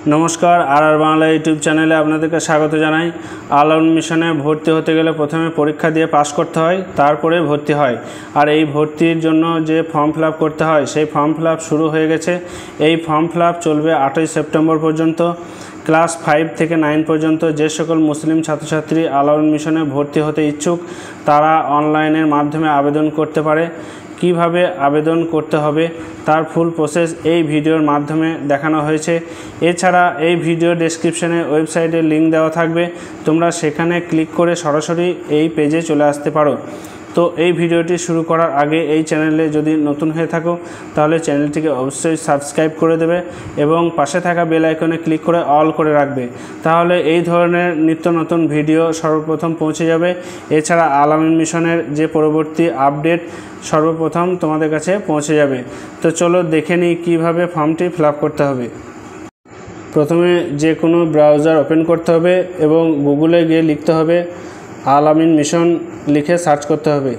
नमस्कार are Bangla YouTube चैनले आपनादेरके स्वागत जानाई। आल-आउट मिशने भर्ती होते गेले प्रथमे परीक्षा दिए पास करते हय, तारपरे भर्ती हय। और ये भर्तिर जन्य जे फर्म फिलआप करते हय सेई फर्म फिलआप शुरू हो गेछे। एई फर्म फिलआप चलबे 8 सेप्टेम्बर पर्यन्त। क्लास 5 থেকে 9 पर्यन्त जे सकल मुस्लिम छात्र छात्री आल-आउट मिशने भर्ती होते इच्छुक तारा अनलाइनेर माध्यमे आवेदन करते पारे। কিভাবে আবেদন করতে হবে তার ফুল প্রসেস এই ভিডিওর মাধ্যমে দেখানো হয়েছে। এছাড়া এই ভিডিও ডেসক্রিপশনে ওয়েবসাইটের লিংক দেওয়া থাকবে, তোমরা সেখানে ক্লিক করে সরাসরি এই পেজে চলে আসতে পারো। তো এই ভিডিওটি শুরু করার আগে এই চ্যানেলে যদি নতুন হয়ে থাকো তাহলে চ্যানেলটিকে অবশ্যই সাবস্ক্রাইব করে দেবে এবং পাশে থাকা বেল আইকনে ক্লিক করে অল করে রাখবে, তাহলে এই ধরনের নিত্য নতুন ভিডিও সর্বপ্রথম পৌঁছে যাবে। এছাড়া আল-আমিন মিশনের যে পরবর্তী আপডেট সর্বপ্রথম তোমাদের কাছে পৌঁছে যাবে। তো চলো দেখে নিই কীভাবে ফর্মটি ফিল আপ করতে হবে। প্রথমে যে কোনো ব্রাউজার ওপেন করতে হবে এবং গুগলে গিয়ে লিখতে হবে আল-আমিন মিশন লিখে সার্চ করতে হবে,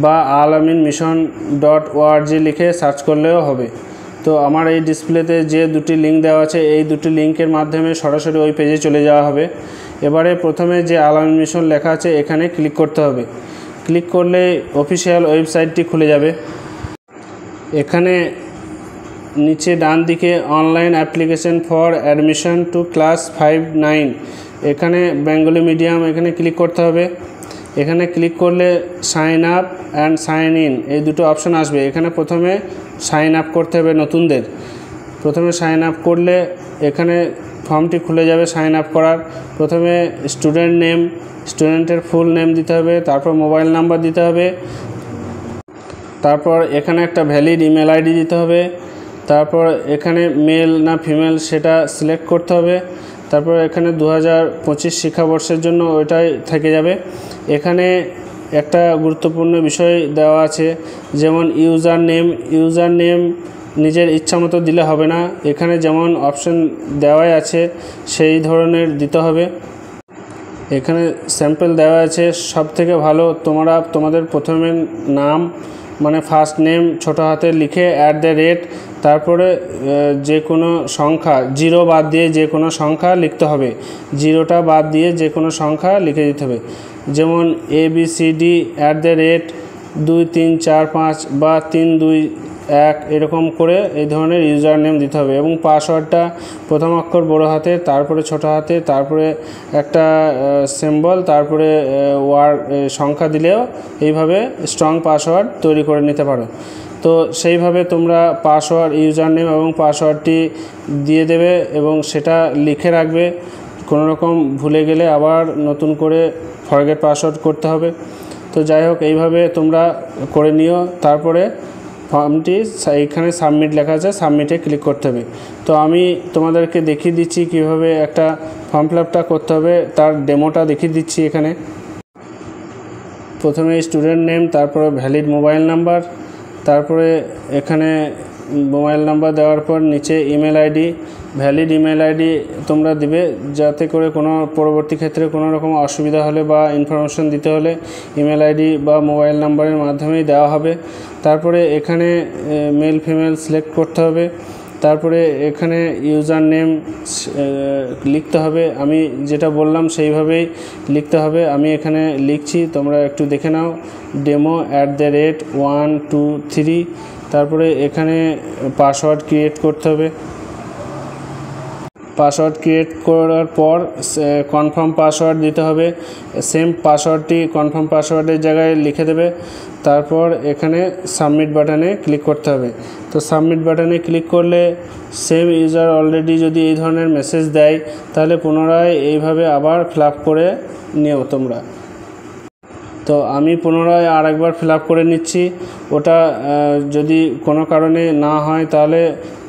বা alaminmission.org লিখে সার্চ করলেও হবে। তো আমার এই ডিসপ্লেতে যে দুটি লিঙ্ক দেওয়া আছে এই দুটি লিঙ্কের মাধ্যমে সরাসরি ওই পেজে চলে যাওয়া হবে। এবারে প্রথমে যে আল-আমিন মিশন লেখা আছে এখানে ক্লিক করতে হবে। ক্লিক করলে অফিসিয়াল ওয়েবসাইটটি খুলে যাবে। এখানে নিচে ডান দিকে online application for admission to class 5-9 এখানে বেঙ্গলি মিডিয়াম এখানে ক্লিক করতে হবে। এখানে ক্লিক করলে sign up and sign in এই দুটো অপশন আসবে। এখানে প্রথমে সাইন আপ করতে হবে নতুনদের। প্রথমে সাইন আপ করলে এখানে ফর্মটি খুলে যাবে। সাইন আপ করার প্রথমে স্টুডেন্ট নেম, স্টুডেন্টের ফুল নেম দিতে হবে, তারপর মোবাইল নাম্বার দিতে হবে, তারপর এখানে একটা ভ্যালিড ইমেল আইডি দিতে হবে, তারপর এখানে মেল না ফিমেল সেটা সিলেক্ট করতে হবে, তারপর এখানে 2025 শিক্ষাবর্ষের জন্য ওইটাই থেকে যাবে। এখানে একটা গুরুত্বপূর্ণ বিষয় দেওয়া আছে, যেমন ইউজার নেম নিজের ইচ্ছা মতো দিলে হবে না, এখানে যেমন অপশন দেওয়াই আছে সেই ধরনের দিতে হবে। এখানে স্যাম্পল দেওয়া আছে, সব থেকে ভালো তোমাদের প্রথমে নাম মানে ফার্স্ট নেম ছোটো হাতে লিখে @ তারপরে যে কোনো সংখ্যা 0 বাদ দিয়ে যে কোনো সংখ্যা লিখতে হবে, 0টা বাদ দিয়ে যে কোনো সংখ্যা লিখে দিতে হবে। যেমন ABCD @ 2 3 4 5 বা 3 2 1 এরকম করে এই ধরনের ইউজার নেম দিতে হবে। এবং পাসওয়ার্ডটা প্রথম অক্ষর বড় হাতে, তারপরে ছোট হাতে, তারপরে একটা সিম্বল, তারপরে সংখ্যা দিলেও এইভাবে স্ট্রং পাসওয়ার্ড তৈরি করে নিতে পারো। তো সেইভাবে তোমরা পাসওয়ার্ড ইউজার নেম এবং পাসওয়ার্ডটি দিয়ে দেবে এবং সেটা লিখে রাখবে। কোনো রকম ভুলে গেলে আবার নতুন করে ফরগেট পাসওয়ার্ড করতে হবে। তো যাই হোক এইভাবে তোমরা করে নিও। তারপরে ফর্মটি এইখানে সাবমিট লেখা আছে, সাবমিটে ক্লিক করতে হবে। তো আমি তোমাদেরকে দেখিয়ে দিচ্ছি কিভাবে একটা ফর্ম ফিল আপটা করতে হবে, তার ডেমোটা দেখিয়ে দিচ্ছি। এখানে প্রথমে স্টুডেন্ট নেম, তারপরে ভ্যালিড মোবাইল নাম্বার, তারপরে এখানে মোবাইল নাম্বার দেওয়ার পর নিচে email ID, valid email ID তোমরা দিবে, যাতে করে কোনো পরবর্তী ক্ষেত্রে কোনো রকম অসুবিধা হলে বা ইনফরমেশন দিতে হলে ইমেল আইডি বা মোবাইল নাম্বারের মাধ্যমেই দেওয়া হবে। তারপরে এখানে মেল ফিমেল সিলেক্ট করতে হবে, তারপরে এখানে ইউজার নেম লিখতে হবে। আমি যেটা বললাম সেইভাবেই লিখতে হবে। আমি এখানে লিখছি, তোমরা একটু দেখে নাও। ডেমো @1 2 3 তারপরে এখানে পাসওয়ার্ড ক্রিয়েট করতে হবে। পাসওয়ার্ড ক্রিয়েট করার পর কনফার্ম পাসওয়ার্ড দিতে হবে। সেম পাসওয়ার্ডটি কনফার্ম পাসওয়ার্ডের জায়গায় লিখে দেবে। তারপর এখানে সাবমিট বাটনে ক্লিক করতে হবে। তো সাবমিট বাটনে ক্লিক করলে সেম ইউজার অলরেডি যদি এই ধরনের মেসেজ দেয় তাহলে পুনরায় এইভাবে আবার ফিল আপ করে নিও তোমরা। তো আমি পুনরায় আরেকবার ফিল আপ করে নিচ্ছি। ওটা যদি কোনো কারণে না হয় তাহলে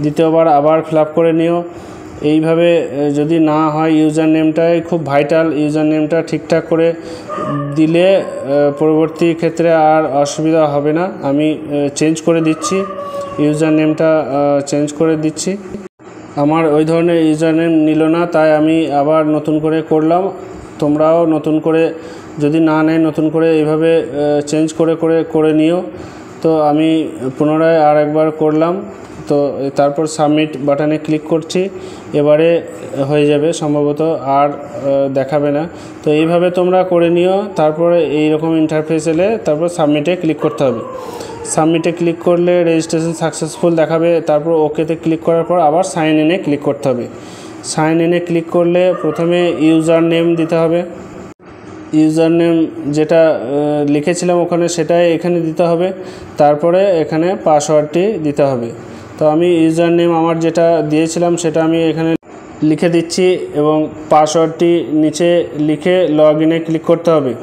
দ্বিতীয়বার আবার ফিল আপ করে নিও। এইভাবে যদি না হয় ইউজার নেমটাই খুব ভাইটাল, ইউজার নেমটা ঠিকঠাক করে দিলে পরবর্তী ক্ষেত্রে আর অসুবিধা হবে না। আমি চেঞ্জ করে দিচ্ছি, ইউজার নেমটা চেঞ্জ করে দিচ্ছি। আমার ওই ধরনের ইউজার নেম নিল না, তাই আমি আবার নতুন করে করলাম। তোমরাও নতুন করে যদি না নেয় নতুন করে এইভাবে চেঞ্জ করে নিও। তো আমি পুনরায় আর একবার করলাম। তো তারপর সাবমিট বাটনে ক্লিক করছি, এবারে হয়ে যাবে সম্ভবত, আর দেখাবে না। তো এইভাবে তোমরা করে নিও। তারপরে এইরকম ইন্টারফেস এলে তারপর সাবমিটে ক্লিক করতে হবে। সাবমিটে ক্লিক করলে রেজিস্ট্রেশন সাকসেসফুল দেখাবে। তারপর ওকেতে ক্লিক করার পর আবার সাইন ইনে ক্লিক করতে হবে। সাইন ইনে ক্লিক করলে প্রথমে ইউজার নেম দিতে হবে। ইউজার নেম যেটা লিখেছিলাম ওখানে সেটাই এখানে দিতে হবে। তারপরে এখানে পাসওয়ার্ডটি দিতে হবে। তো আমি ইউজার নেম আমার যেটা দিয়েছিলাম সেটা আমি এখানে লিখে দিচ্ছি এবং পাসওয়ার্ডটি নিচে লিখে লগ ইনে ক্লিক করতে হবে।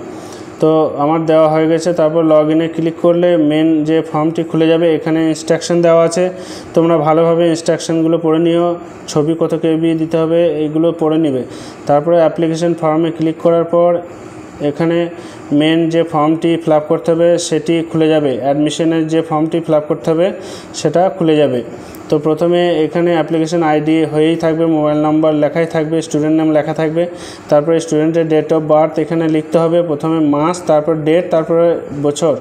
তো আমার দেওয়া হয়ে গেছে। তারপর লগ ইনে ক্লিক করলে মেন যে ফর্মটি খুলে যাবে। এখানে ইনস্ট্রাকশন দেওয়া আছে, তোমরা ভালোভাবে ইনস্ট্রাকশনগুলো পড়ে নিও। ছবি কত কেবি দিতে হবে এইগুলো পড়ে নিবে। তারপরে অ্যাপ্লিকেশন ফর্মে ক্লিক করার পর এখানে মেন যে ফর্মটি ফিল আপ করতে হবে সেটি খুলে যাবে। অ্যাডমিশনের যে ফর্মটি ফিল আপ করতে হবে সেটা খুলে যাবে। তো প্রথমে এখানে অ্যাপ্লিকেশন আইডি হয়েই থাকবে, মোবাইল নাম্বার লেখাই থাকবে, স্টুডেন্ট নাম লেখা থাকবে। তারপরে স্টুডেন্টের ডেট অফ বার্থ এখানে লিখতে হবে, প্রথমে মাস, তারপর ডেট, তারপরে বছর,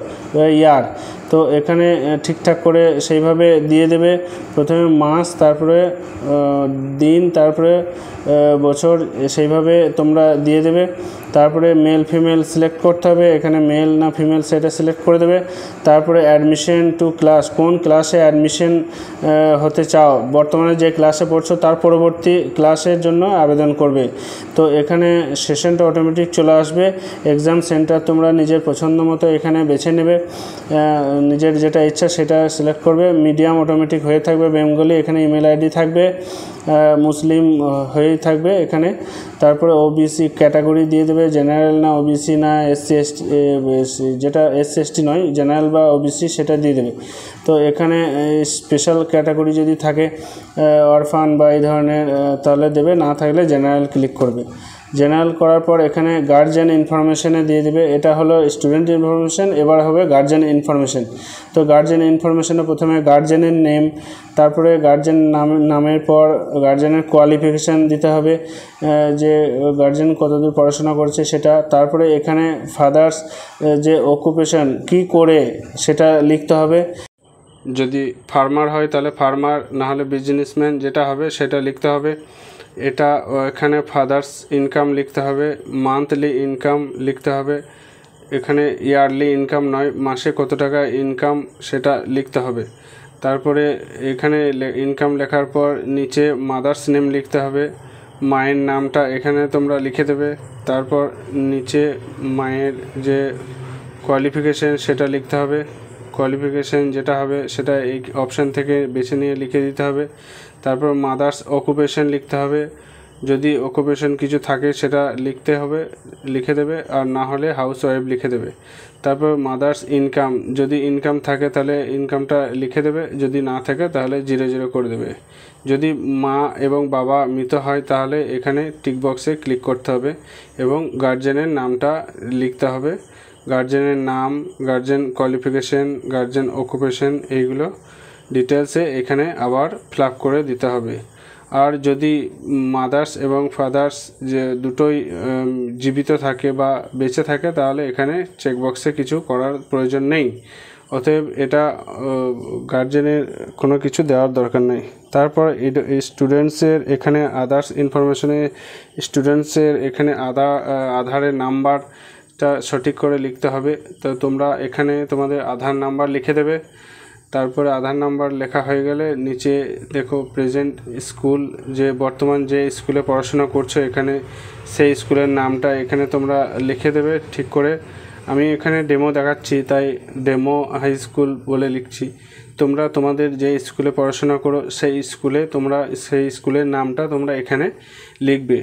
ইয়ার। তো এখানে ঠিকঠাক করে সেইভাবে দিয়ে দেবে। প্রথমে মাস, তারপরে দিন, তারপরে বছর, সেইভাবে তোমরা দিয়ে দেবে। তারপরে মেল ফিমেল সিলেক্ট করতে হবে, এখানে মেল না ফিমেল সেটা সিলেক্ট করে দেবে। তারপরে অ্যাডমিশন টু ক্লাস, কোন ক্লাসে অ্যাডমিশন হতে চাও, বর্তমানে যে ক্লাসে পড়ছো তার পরবর্তী ক্লাসের জন্য আবেদন করবে। তো এখানে সেশনটা অটোমেটিক চলে আসবে। এক্সাম সেন্টার তোমরা নিজের পছন্দ মতো এখানে বেছে নেবে, নিজের যেটা ইচ্ছা সেটা সিলেক্ট করবে। মিডিয়াম অটোমেটিক হয়ে থাকবে, বেঙ্গলি, এখানে ইমেল আইডি থাকবে, মুসলিম হয়েই থাকবে এখানে। তারপরে ওবিসি ক্যাটাগরি দিয়ে দেবে, জেনারেল না ওবিসি না এসসি এসটি, যেটা এসসি এসটি নয়, জেনারেল বা ওবিসি সেটা দিয়ে দেবে। তো এখানে স্পেশাল ক্যাটাগরি যদি থাকে, অরফান বা এই ধরনের, তাহলে দেবে, না থাকলে জেনারেল ক্লিক করবে। জেনারেল করার পর এখানে গার্জিয়ান ইনফরমেশনে দিয়ে দেবে। এটা হলো স্টুডেন্ট ইনফরমেশন, এবার হবে গার্জিয়ান ইনফরমেশন। তো গার্জিয়ান ইনফরমেশনে প্রথমে গার্জিয়ানের নেম, তারপরে গার্জিয়ান নামের পর গার্জিয়ানের কোয়ালিফিকেশান দিতে হবে, যে গার্জিয়ান কতদূর পড়াশোনা করছে সেটা। তারপরে এখানে ফাদার্স যে অকুপেশন কি করে সেটা লিখতে হবে। যদি ফার্মার হয় তাহলে ফার্মার, না হলে বিজনেসম্যান যেটা হবে সেটা লিখতে হবে। এটা এখানে ফাদার্স ইনকাম লিখতে হবে, মান্থলি ইনকাম লিখতে হবে। এখানে ইয়ারলি ইনকাম নয়, মাসে কত টাকা ইনকাম সেটা লিখতে হবে। তারপরে এখানে ইনকাম লেখার পর নিচে মাদার্স নেম লিখতে হবে, মায়ের নামটা এখানে তোমরা লিখে দেবে। তারপর নিচে মায়ের যে কোয়ালিফিকেশান সেটা লিখতে হবে। কোয়ালিফিকেশান যেটা হবে সেটা এই অপশান থেকে বেছে নিয়ে লিখে দিতে হবে। তারপর মাদার্স অকুপেশন লিখতে হবে, যদি অকুপেশন কিছু থাকে সেটা লিখতে হবে, লিখে দেবে, আর না হলে হাউস ওয়াইফ লিখে দেবে। তারপর মাদার্স ইনকাম, যদি ইনকাম থাকে তাহলে ইনকামটা লিখে দেবে, যদি না থাকে তাহলে 0 করে দেবে। যদি মা এবং বাবা মৃত হয় তাহলে এখানে টিকবক্সে ক্লিক করতে হবে এবং গার্জেনের নামটা লিখতে হবে। গার্জেনের নাম, গার্জেন কোয়ালিফিকেশান, গার্জেন অকুপেশন, এইগুলো ডিটেলসে এখানে আবার ফিল আপ করে দিতে হবে। আর যদি মাদার্স এবং ফাদার্স যে দুটোই জীবিত থাকে বা বেঁচে থাকে তাহলে এখানে চেকবক্সে কিছু করার প্রয়োজন নেই। অতএব এটা গার্জেনের কোনো কিছু দেওয়ার দরকার নেই। তারপর স্টুডেন্টসের এখানে আদার্স ইনফরমেশনে স্টুডেন্টসের এখানে আধারের নাম্বারটা সঠিক করে লিখতে হবে। তো তোমরা এখানে তোমাদের আধার নাম্বার লিখে দেবে। তারপরে আধার নাম্বার লেখা হয়ে গেলে নিচে দেখো প্রেজেন্ট স্কুল, যে বর্তমান যে স্কুলে পড়াশোনা করছো এখানে সেই স্কুলের নামটা এখানে তোমরা লিখে দেবে ঠিক করে। আমি এখানে ডেমো দেখাচ্ছি তাই ডেমো হাই স্কুল বলে লিখছি। তোমরা তোমাদের যে স্কুলে পড়াশোনা করো সেই স্কুলের নামটা তোমরা এখানে লিখবে।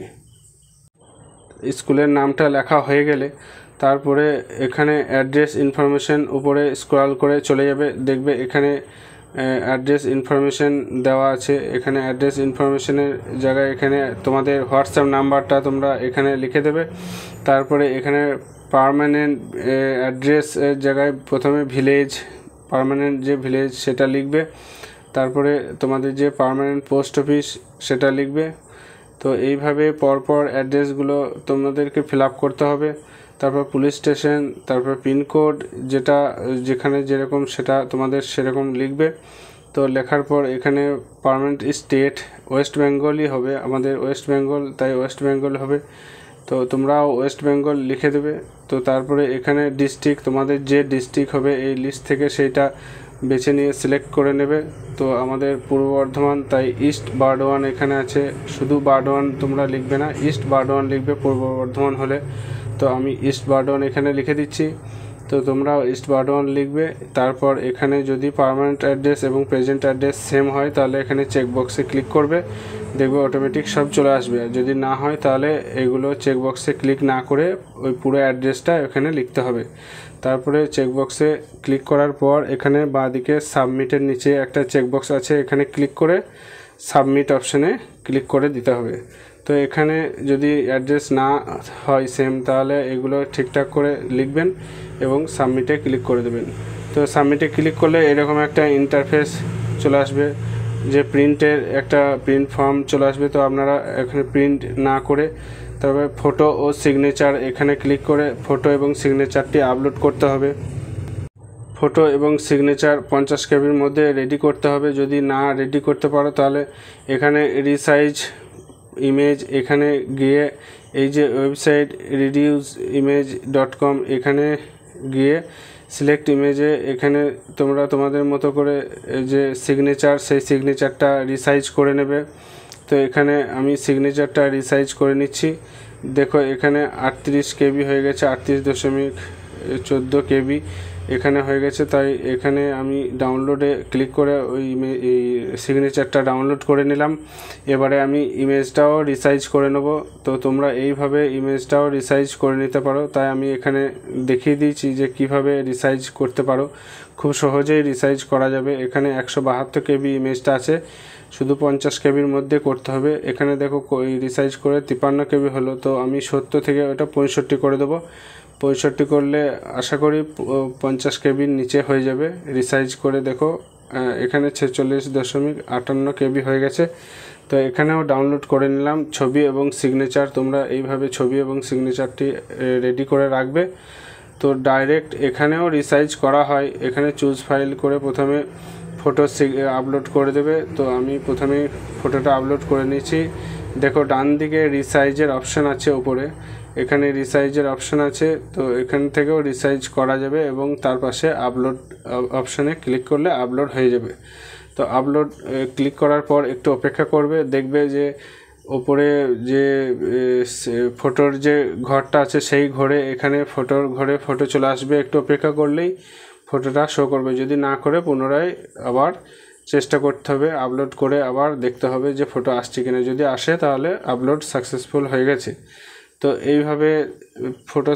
স্কুলের নামটা লেখা হয়ে গেলে তারপরে এখানে অ্যাড্রেস ইনফরমেশন উপরে স্ক্রল করে চলে যাবে, দেখবে এখানে অ্যাড্রেস ইনফরমেশন দেওয়া আছে। এখানে অ্যাড্রেস ইনফরমেশনের জায়গায় এখানে তোমাদের হোয়াটসঅ্যাপ নাম্বারটা তোমরা এখানে লিখে দেবে। তারপরে এখানে পার্মানেন্ট অ্যাড্রেসের জায়গায় প্রথমে ভিলেজ, পার্মানেন্ট যে ভিলেজ সেটা লিখবে। তারপরে তোমাদের যে পার্মানেন্ট পোস্ট অফিস সেটা লিখবে। তো এইভাবে পরপর অ্যাড্রেসগুলো তোমাদেরকে ফিল আপ করতে হবে। তারপর পুলিশ স্টেশন, তারপর পিনকোড যেখানে যেরকম সেটা তোমাদের সেরকম লিখবে। তো তো লেখার পর এখানে পার্মানেন্ট স্টেট ওয়েস্ট বেঙ্গলই হবে, আমাদের ওয়েস্ট বেঙ্গল, তাই ওয়েস্ট বেঙ্গল হবে। তো তোমরাও ওয়েস্ট বেঙ্গল লিখে দেবে। তো তারপরে এখানে ডিস্ট্রিক্ট, তোমাদের যে ডিস্ট্রিক্ট হবে এই লিস্ট থেকে সেইটা বেছে নিয়ে সিলেক্ট করে নেবে। তো আমাদের পূর্ব বর্ধমান, তাই ইস্ট বারডোয়ান এখানে আছে, শুধু বারডোয়ান তোমরা লিখবে না, ইস্ট বারডোয়ান লিখবে পূর্ব বর্ধমান হলে। তো আমি ইস্ট বারডোয়ান এখানে লিখে দিচ্ছি। তো তোমরাও ইস্ট বারডোয়ান লিখবে। তারপর এখানে যদি পার্মানেন্ট অ্যাড্রেস এবং প্রেজেন্ট অ্যাড্রেস সেম হয় তাহলে এখানে চেকবক্সে ক্লিক করবে, দেখবে অটোমেটিক সব চলে আসবে। আর যদি না হয় তাহলে এগুলো চেকবক্সে ক্লিক না করে ওই পুরো অ্যাড্রেসটা এখানে লিখতে হবে। তারপরে চেকবক্সে ক্লিক করার পর এখানে বাঁদিকে সাবমিটের নিচে একটা চেকবক্স আছে, এখানে ক্লিক করে সাবমিট অপশানে ক্লিক করে দিতে হবে। তো এখানে যদি অ্যাড্রেস না হয় সেম তাহলে এগুলো ঠিকঠাক করে লিখবেন এবং সাবমিটে ক্লিক করে দেবেন। তো সাবমিটে ক্লিক করলে এরকম একটা ইন্টারফেস চলে আসবে, যে প্রিন্টের একটা প্রিন্ট ফর্ম চলে আসবে। তো আপনারা এখানে প্রিন্ট না করে তবে ফটো ও সিগনেচার এখানে ক্লিক করে ফটো এবং সিগনেচারটি আপলোড করতে হবে। ফটো এবং সিগনেচার 50 কেবির মধ্যে রেডি করতে হবে। যদি না রেডি করতে পারো তাহলে এখানে রিসাইজ ইমেজ, এখানে গিয়ে এই যে ওয়েবসাইট reduceimage.com এখানে গিয়ে সিলেক্ট ইমেজে এখানে তোমরা তোমাদের মতো করে যে সিগনেচার, সেই সিগনেচারটা রিসাইজ করে নেবে। তো এখানে আমি সিগনেচারটা রিসাইজ করে নিচ্ছি। দেখো এখানে 38 কেবি হয়ে গেছে, 38.14 কেবি এখানে হয়ে গেছে। তাই এখানে আমি ডাউনলোডে ক্লিক করে ওই সিগনেচারটা ডাউনলোড করে নিলাম। এবারে আমি ইমেজটাও রিসাইজ করে নেব। তো তোমরা এইভাবে ইমেজটাও রিসাইজ করে নিতে পারো। তাই আমি এখানে দেখিয়ে দিয়েছি যে কিভাবে রিসাইজ করতে পারো, খুব সহজেই রিসাইজ করা যাবে। এখানে 172 কেবি ইমেজটা আছে, শুধু 50 কেবির মধ্যে করতে হবে। এখানে দেখো রিসাইজ করে 53 কেবি হলো, তো আমি 70 থেকে ওটা 65 করে দেবো। 65 করলে আশা করি 50 কেবির নিচে হয়ে যাবে। রিসাইজ করে দেখো এখানে 46.58 কেবি হয়ে গেছে। তো এখানেও ডাউনলোড করে নিলাম ছবি এবং সিগনেচার। তোমরা এইভাবে ছবি এবং সিগনেচারটি রেডি করে রাখবে। তো ডাইরেক্ট এখানেও রিসাইজ করা হয়, এখানে চুজ ফাইল করে প্রথমে ফটো আপলোড করে দেবে। তো আমি প্রথমে ফটোটা আপলোড করে নিয়েছি। দেখো ডান দিকে রিসাইজের অপশান আছে ওপরে, এখানে রিসাইজের অপশান আছে। তো এখান থেকেও রিসাইজ করা যাবে এবং তার পাশে আপলোড অপশানে ক্লিক করলে আপলোড হয়ে যাবে। তো আপলোড ক্লিক করার পর একটু অপেক্ষা করবে, দেখবে যে ওপরে যে ফটোর যে ঘরটা আছে সেই ঘরে, এখানে ফটোর ঘরে ফটো চলে আসবে। একটু অপেক্ষা করলেই ফটোটা শো করবে। যদি না করে পুনরায় আবার চেষ্টা করতে হবে, আপলোড করে আবার দেখতে হবে যে ফটো আসছে কিনা। যদি আসে তাহলে আপলোড সাকসেসফুল হয়ে গেছে। তো এইভাবে ফটো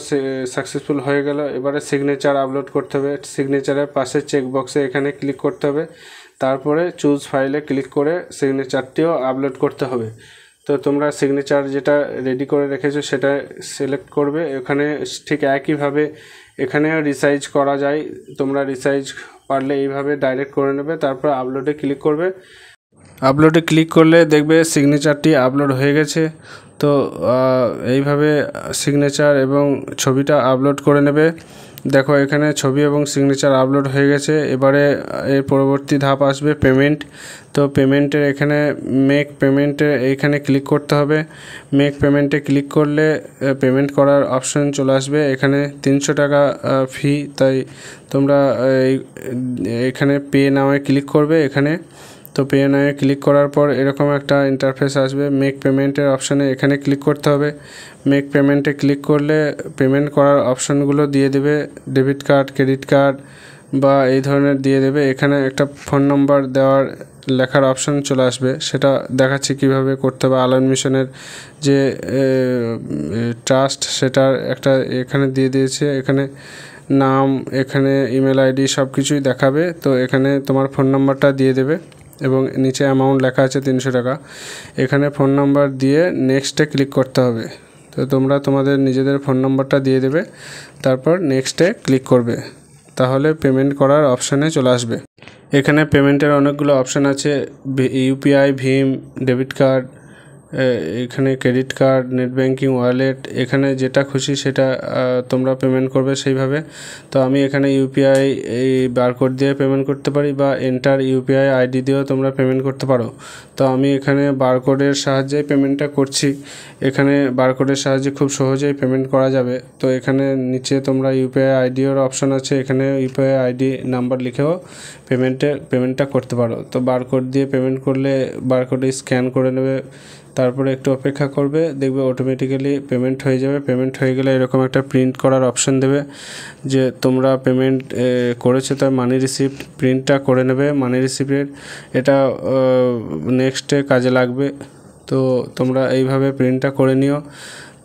সাকসেসফুল হয়ে গেল। এবারে সিগনেচার আপলোড করতে হবে। সিগনেচারের পাশে চেকবক্সে এখানে ক্লিক করতে হবে, তারপরে চুজ ফাইলে ক্লিক করে সিগনেচারটিও আপলোড করতে হবে। তো তোমরা সিগনেচার যেটা রেডি করে রেখেছো সেটা সিলেক্ট করবে। এখানে ঠিক একইভাবে এখানেও রিসাইজ করা যায়, তোমরা রিসাইজ পারলে এইভাবে ডাইরেক্ট করে নেবে। তারপর আপলোডে ক্লিক করবে। আপলোডে ক্লিক করলে দেখবে সিগনেচারটি আপলোড হয়ে গেছে। তো এইভাবে সিগনেচার এবং ছবিটা আপলোড করে নেবে। দেখো এখানে ছবি এবং সিগনেচার আপলোড হয়ে গেছে। এবারে এর পরবর্তী ধাপ আসবে পেমেন্ট। তো পেমেন্টের এখানে মেক পেমেন্টে এইখানে ক্লিক করতে হবে। মেক পেমেন্টে ক্লিক করলে পেমেন্ট করার অপশন চলে আসবে। এখানে 300 টাকা ফি, তাই তোমরা এখানে পে নাওয়ে ক্লিক করবে এখানে। তো পে নাওয়ে ক্লিক করার পর এরকম একটা ইন্টারফেস আসবে। মেক পেমেন্টের অপশানে এখানে ক্লিক করতে হবে। মেক পেমেন্টে ক্লিক করলে পেমেন্ট করার অপশানগুলো দিয়ে দেবে, ডেবিট কার্ড, ক্রেডিট কার্ড বা এই ধরনের দিয়ে দেবে। এখানে একটা ফোন নম্বর দেওয়ার লেখার অপশান চলে আসবে, সেটা দেখাচ্ছি কিভাবে করতে হবে। আলোন মিশনের যে ট্রাস্ট সেটার একটা এখানে দিয়ে দিয়েছে, এখানে নাম, এখানে ইমেল আইডি সব কিছুই দেখাবে। তো এখানে তোমার ফোন নাম্বারটা দিয়ে দেবে এবং নিচে অ্যামাউন্ট লেখা আছে 300 টাকা। এখানে ফোন নাম্বার দিয়ে নেক্সটে ক্লিক করতে হবে। তো তোমরা তোমাদের নিজেদের ফোন নাম্বারটা দিয়ে দেবে, তারপর নেক্সটে ক্লিক করবে, তাহলে পেমেন্ট করার অপশানে চলে আসবে। এখানে পেমেন্টের অনেকগুলো অপশান আছে, ইউপিআই, ভীম, ডেবিট কার্ড, এখানে credit card, net banking, wallet, এখানে যেটা খুশি সেটা তোমরা পেমেন্ট করবে সেইভাবে। তো আমি এখানে ইউপিআই এই বারকোড দিয়ে পেমেন্ট করতে পারি বা এন্টার ইউপিআই আইডি দিয়েও তোমরা পেমেন্ট করতে পারো। তো আমি এখানে বারকোডের সাহায্যে পেমেন্টটা করছি। এখানে বারকোডের সাহায্যে খুব সহজেই পেমেন্ট করা যাবে। তো এখানে নিচে তোমরা ইউপিআই আইডির অপশন আছে, এখানে ইউপিআই আইডি নাম্বার লিখেও পেমেন্টটা করতে পারো। তো বারকোড দিয়ে পেমেন্ট করলে বারকোডে স্ক্যান করে নেবে, তারপরে একটু অপেক্ষা করবে, দেখবে অটোমেটিক্যালি পেমেন্ট হয়ে যাবে। পেমেন্ট হয়ে গেলে এরকম একটা প্রিন্ট করার অপশন দেবে যে তোমরা পেমেন্ট করেছো, তার মানি রিসিপ্ট প্রিন্টটা করে নেবে। মানি রিসিপ্টের এটা নেক্সটে কাজে লাগবে। তো তোমরা এইভাবে প্রিন্টটা করে নিও।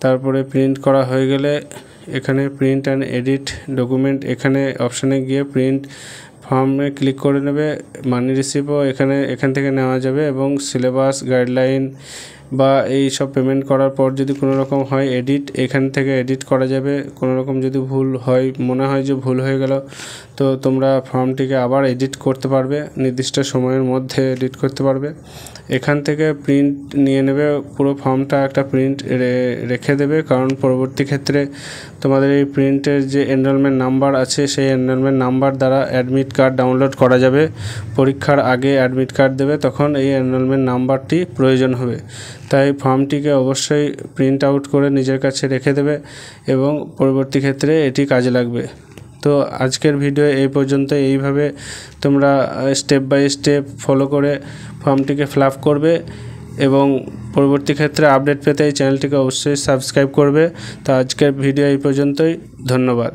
তারপরে প্রিন্ট করা হয়ে গেলে এখানে প্রিন্ট অ্যান্ড এডিট ডকুমেন্ট, এখানে অপশানে গিয়ে প্রিন্ট ফর্মে ক্লিক করে নেবে। মানি রিসিপ্টও এখান থেকে নেওয়া যাবে এবং সিলেবাস, গাইডলাইন বা এই সব পেমেন্ট করার পর যদি কোনো রকম হয় এডিট, এখান থেকে এডিট করা যাবে। কোনো রকম যদি ভুল হয়, মনে হয় যে ভুল হয়ে গেল, তো তোমরা ফর্মটিকে আবার এডিট করতে পারবে, নির্দিষ্ট সময়ের মধ্যে এডিট করতে পারবে। এখান থেকে প্রিন্ট নিয়ে নেবে, পুরো ফর্মটা একটা প্রিন্ট রেখে দেবে, কারণ পরবর্তী ক্ষেত্রে তোমাদের এই প্রিন্টের যে এনরোলমেন্ট নাম্বার আছে সেই এনরোলমেন্ট নাম্বার দ্বারা অ্যাডমিট কার্ড ডাউনলোড করা যাবে। পরীক্ষার আগে অ্যাডমিট কার্ড দেবে, তখন এই এনরোলমেন্ট নাম্বারটি প্রয়োজন হবে। তাই ফর্মটিকে অবশ্যই প্রিন্ট আউট করে নিজের কাছে রেখে দেবে এবং পরবর্তী ক্ষেত্রে এটি কাজে লাগবে। তো আজকের ভিডিও এই পর্যন্ত। এইভাবে তোমরা স্টেপ বাই স্টেপ ফলো করে ফর্মটিকে ফিল আপ করবে এবং পরবর্তী ক্ষেত্রে আপডেট পেতে এই চ্যানেলটিকে অবশ্যই সাবস্ক্রাইব করবে। তো আজকের ভিডিও এই পর্যন্তই, ধন্যবাদ।